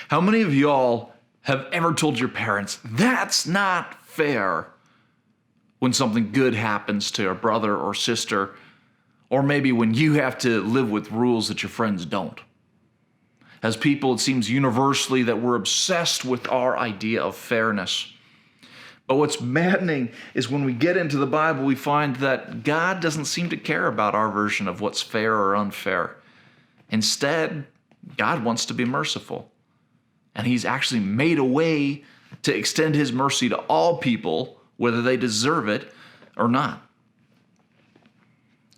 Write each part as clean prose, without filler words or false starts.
How many of y'all have ever told your parents, that's not fair, when something good happens to a brother or sister, or maybe when you have to live with rules that your friends don't? As people, it seems universally that we're obsessed with our idea of fairness. But what's maddening is when we get into the Bible, we find that God doesn't seem to care about our version of what's fair or unfair. Instead, God wants to be merciful. And he's actually made a way to extend his mercy to all people, whether they deserve it or not.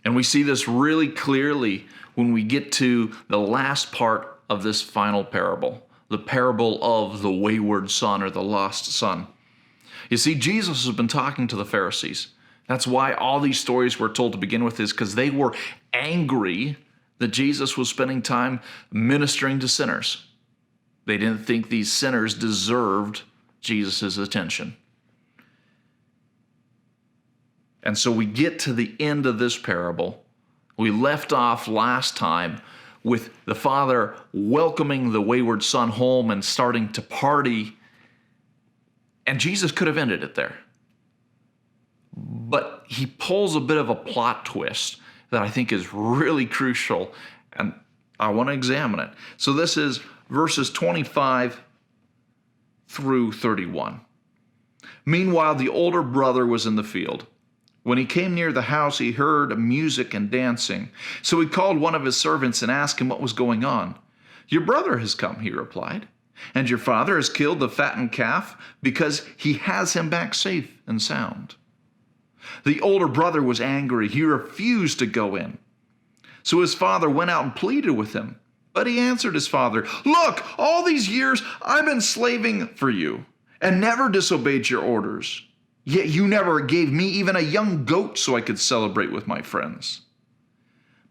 And we see this really clearly when we get to the last part of this final parable, the parable of the wayward son or the lost son. You see, Jesus has been talking to the Pharisees. That's why all these stories were told to begin with, is because they were angry that Jesus was spending time ministering to sinners. They didn't think these sinners deserved Jesus' attention. And so we get to the end of this parable. We left off last time with the father welcoming the wayward son home and starting to party. And Jesus could have ended it there. But he pulls a bit of a plot twist that I think is really crucial, and I want to examine it. So this is verses 25 through 31. Meanwhile, the older brother was in the field. When he came near the house, he heard music and dancing. So he called one of his servants and asked him what was going on. Your brother has come, he replied, and your father has killed the fattened calf because he has him back safe and sound. The older brother was angry. He refused to go in. So his father went out and pleaded with him. But he answered his father, look, all these years I've been slaving for you and never disobeyed your orders. Yet you never gave me even a young goat so I could celebrate with my friends.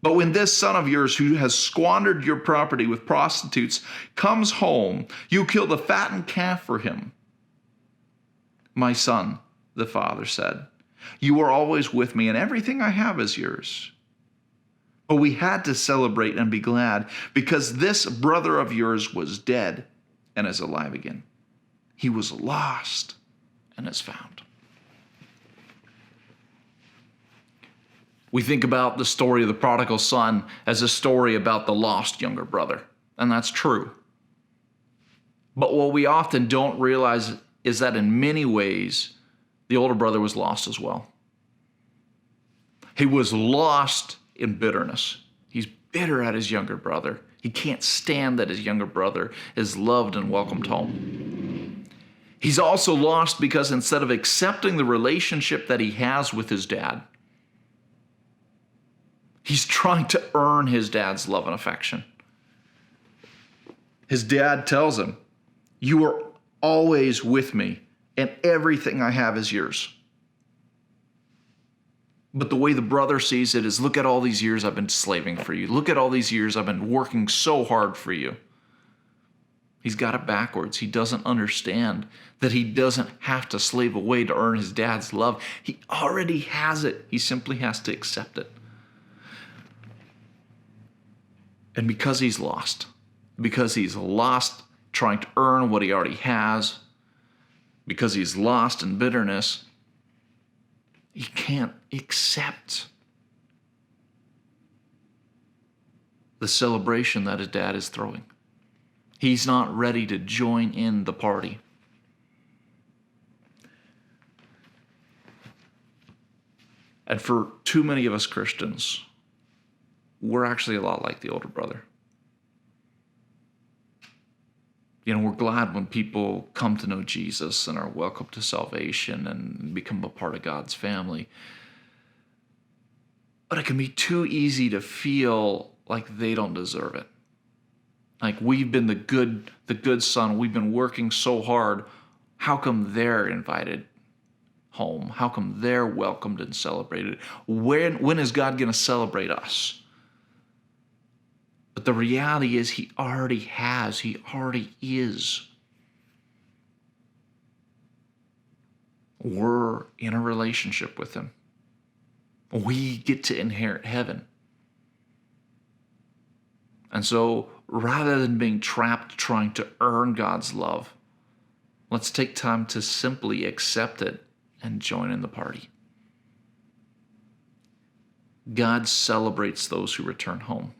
But when this son of yours who has squandered your property with prostitutes comes home, you kill the fattened calf for him. My son, the father said, you are always with me and everything I have is yours. But we had to celebrate and be glad because this brother of yours was dead and is alive again. He was lost and is found. We think about the story of the prodigal son as a story about the lost younger brother, and that's true. But what we often don't realize is that in many ways, the older brother was lost as well. He was lost in bitterness. He's bitter at his younger brother. He can't stand that his younger brother is loved and welcomed home. He's also lost because instead of accepting the relationship that he has with his dad, he's trying to earn his dad's love and affection. His dad tells him, you are always with me, and everything I have is yours. But the way the brother sees it is, look at all these years I've been slaving for you. Look at all these years I've been working so hard for you. He's got it backwards. He doesn't understand that he doesn't have to slave away to earn his dad's love. He already has it. He simply has to accept it. And because he's lost trying to earn what he already has, because he's lost in bitterness, he can't accept the celebration that his dad is throwing. He's not ready to join in the party. And for too many of us Christians, we're actually a lot like the older brother. We're glad when people come to know Jesus and are welcomed to salvation and become a part of God's family. But it can be too easy to feel like they don't deserve it. Like we've been the good son. We've been working so hard. How come they're invited home? How come they're welcomed and celebrated? When is God going to celebrate us? But the reality is he already has. He already is. We're in a relationship with him. We get to inherit heaven. And so rather than being trapped trying to earn God's love. Let's take time to simply accept it and join in the party. God celebrates those who return home.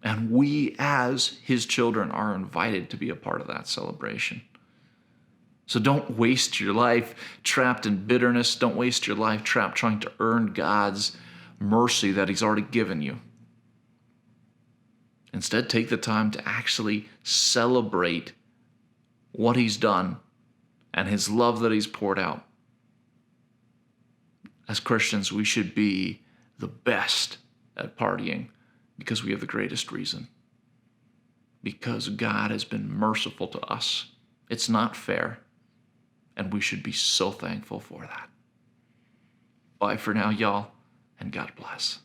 And we, as his children, are invited to be a part of that celebration. So don't waste your life trapped in bitterness. Don't waste your life trapped trying to earn God's mercy that he's already given you. Instead, take the time to actually celebrate what he's done and his love that he's poured out. As Christians, we should be the best at partying because we have the greatest reason. Because God has been merciful to us. It's not fair, and we should be so thankful for that. Bye for now, y'all, and God bless.